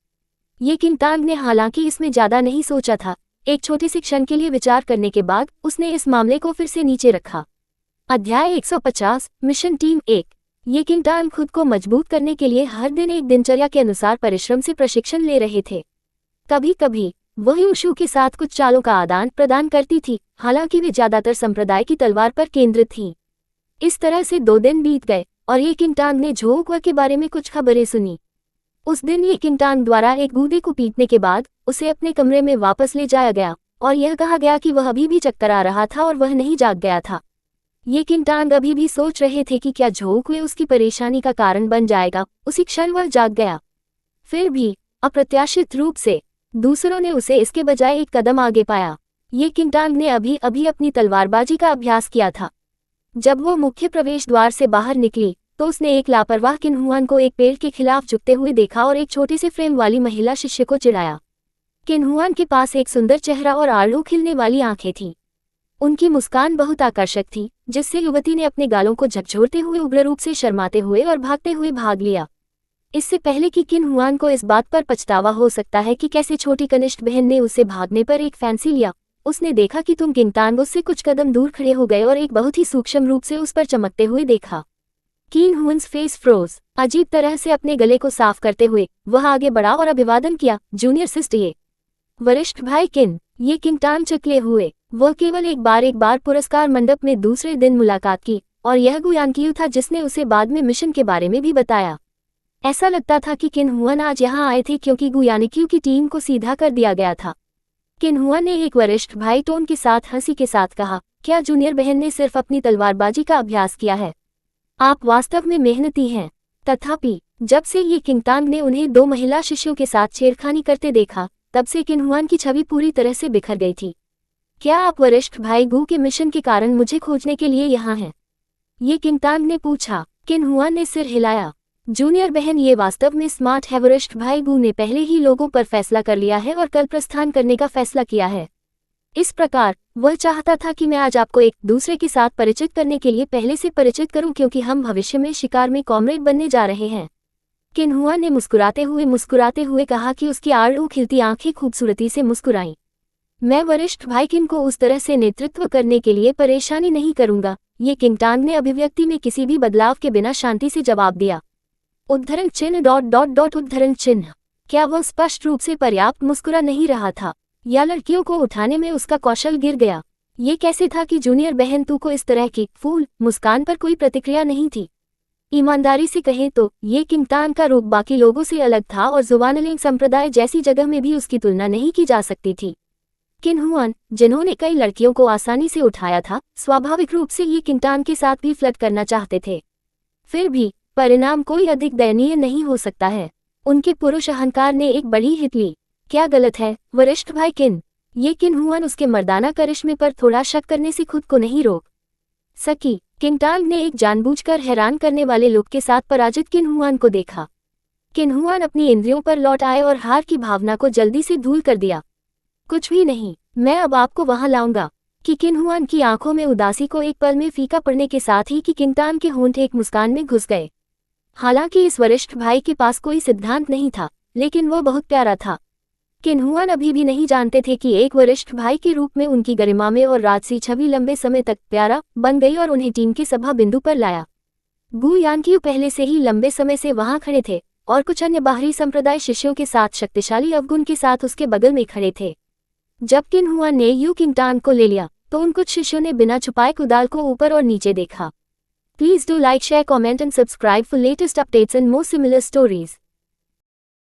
Speaker 1: ये किंटांग ने हालांकि इसमें ज्यादा नहीं सोचा था। एक छोटे से क्षण के लिए विचार करने के बाद उसने इस मामले को फिर से नीचे रखा। अध्याय 150 मिशन टीम 1। ये किंटांग खुद को मजबूत करने के लिए हर दिन एक दिनचर्या के अनुसार परिश्रम से प्रशिक्षण ले रहे थे। कभी कभी वह यूशु के साथ कुछ चालों का आदान प्रदान करती थी, हालांकि वे ज्यादातर संप्रदाय की तलवार पर केंद्रित थीं। इस तरह से 2 दिन बीत गए और ये किंटांग ने झोंकवा के बारे में कुछ खबरें सुनी। उस दिन ये किंटांग द्वारा एक गूदे को पीटने के बाद उसे अपने कमरे में वापस ले जाया गया और यह कहा गया कि वह अभी भी चक्कर आ रहा था और वह नहीं जाग गया था। ये किंटांग अभी भी सोच रहे थे कि क्या झोंकवे उसकी परेशानी का कारण बन जाएगा। उसी क्षण वह जाग गया। फिर भी अप्रत्याशित रूप से दूसरों ने उसे इसके बजाय एक कदम आगे पाया। ये किंटांग ने अभी अभी अपनी तलवारबाजी का अभ्यास किया था। जब वो मुख्य प्रवेश द्वार से बाहर निकली तो उसने एक लापरवाह किन्हुआन को एक पेड़ के खिलाफ झुकते हुए देखा और एक छोटे से फ्रेम वाली महिला शिष्य को चिढ़ाया। किन्हुआन के पास एक सुंदर चेहरा और आड़ू खिलने वाली आंखें थीं। उनकी मुस्कान बहुत आकर्षक थी, जिससे युवती ने अपने गालों को झकझोरते हुए उग्र रूप से शर्माते हुए और भागते हुए भाग लिया। इससे पहले कि किन्हुआन को इस बात पर पछतावा हो सकता है कि कैसे छोटी कनिष्ठ बहन ने उसे भागने पर एक फैंसी लिया, उसने देखा कि तुम किंटांग उससे कुछ कदम दूर खड़े हो गए और एक बहुत ही सूक्ष्म रूप से उस पर चमकते हुए देखा। किन्हुआन्स फेस फ्रोज। अजीब तरह से अपने गले को साफ करते हुए वह आगे बढ़ा और अभिवादन किया, जूनियर सिस्टर ये वरिष्ठ भाई किन। ये किंटांग चकले हुए। वह केवल एक बार पुरस्कार मंडप में दूसरे दिन मुलाकात की और यह गुयानकियू था जिसने उसे बाद में मिशन के बारे में भी बताया। ऐसा लगता था कि किन्हुआन आज यहाँ आए थे क्योंकि गुयानकियू की टीम को सीधा कर दिया गया था। किन्हुआन ने एक वरिष्ठ भाई टोन के साथ हंसी के साथ कहा, क्या जूनियर बहन ने सिर्फ अपनी तलवारबाजी का अभ्यास किया है? आप वास्तव में मेहनती हैं। तथापि जब से ये किंटांग ने उन्हें 2 महिला शिष्यों के साथ छेड़खानी करते देखा, तब से किन्हुआन की छवि पूरी तरह से बिखर गई थी। क्या आप वरिष्ठ भाई गू के मिशन के कारण मुझे खोजने के लिए यहाँ हैं? ये किंटांग ने पूछा। किन्हुआन ने सिर हिलाया। जूनियर बहन, ये वास्तव में स्मार्ट है। वरिष्ठ भाई गू ने पहले ही लोगों पर फैसला कर लिया है और कल प्रस्थान करने का फैसला किया है। इस प्रकार वह चाहता था कि मैं आज आपको एक दूसरे के साथ परिचित करने के लिए पहले से परिचित करूं क्योंकि हम भविष्य में शिकार में कॉमरेड बनने जा रहे हैं। किन्हुआन ने मुस्कुराते हुए कहा कि उसकी आड़ू खिलती आंखें खूबसूरती से मुस्कुराईं। मैं वरिष्ठ भाई किन को उस तरह से नेतृत्व करने के लिए परेशानी नहीं करूंगा। ये किंटांग ने अभिव्यक्ति में किसी भी बदलाव के बिना शांति से जवाब दिया। उद्धरण चिन्ह ... उद्धरण चिन्ह। क्या वह स्पष्ट रूप से पर्याप्त मुस्कुरा नहीं रहा था या लड़कियों को उठाने में उसका कौशल गिर गया? ये कैसे था कि जूनियर बहन तू को इस तरह की फूल मुस्कान पर कोई प्रतिक्रिया नहीं थी? ईमानदारी से कहें तो ये किंटांग का रूप बाकी लोगों से अलग था और जुवानलिंग संप्रदाय जैसी जगह में भी उसकी तुलना नहीं की जा सकती थी। किन्हुआन, जिन्होंने कई लड़कियों को आसानी से उठाया था, स्वाभाविक रूप से ये किंटांग के साथ भी फ्लर्ट करना चाहते थे। फिर भी परिणाम कोई अधिक दयनीय नहीं हो सकता है। उनके पुरुष अहंकार ने एक बड़ी हिट ली। क्या गलत है वरिष्ठ भाई किन? ये किन्हुआन उसके मर्दाना करिश्मे पर थोड़ा शक करने से खुद को नहीं रोक सकी। किंटांग ने एक जानबूझकर हैरान करने वाले लुक के साथ पराजित किन्हुआन को देखा। किन्हुआन अपनी इंद्रियों पर लौट आए और हार की भावना को जल्दी से धूल कर दिया। कुछ भी नहीं, मैं अब आपको वहां लाऊंगा। कि किन्हुआन की आंखों में उदासी को एक पल में फीका पड़ने के साथ ही कि किंटांग के होंठ एक मुस्कान में घुस गए। हालांकि इस वरिष्ठ भाई के पास कोई सिद्धांत नहीं था, लेकिन वो बहुत प्यारा था। किन्हुआन अभी भी नहीं जानते थे कि एक वरिष्ठ भाई के रूप में उनकी गरिमा में और राजसी छवि लंबे समय तक प्यारा बन गई और उन्हें टीम के सभा बिंदु पर लाया। गुयानकियू पहले से ही लंबे समय से वहां खड़े थे और कुछ अन्य बाहरी संप्रदाय शिष्यों के साथ शक्तिशाली अवगुण के साथ उसके बगल में खड़े थे। जब किन्हुआन ने यू किंटांग को ले लिया तो उन कुछ शिष्यों ने बिना छुपाए कुदाल को ऊपर और नीचे देखा। Please do like, share, comment and subscribe for latest updates and more similar stories.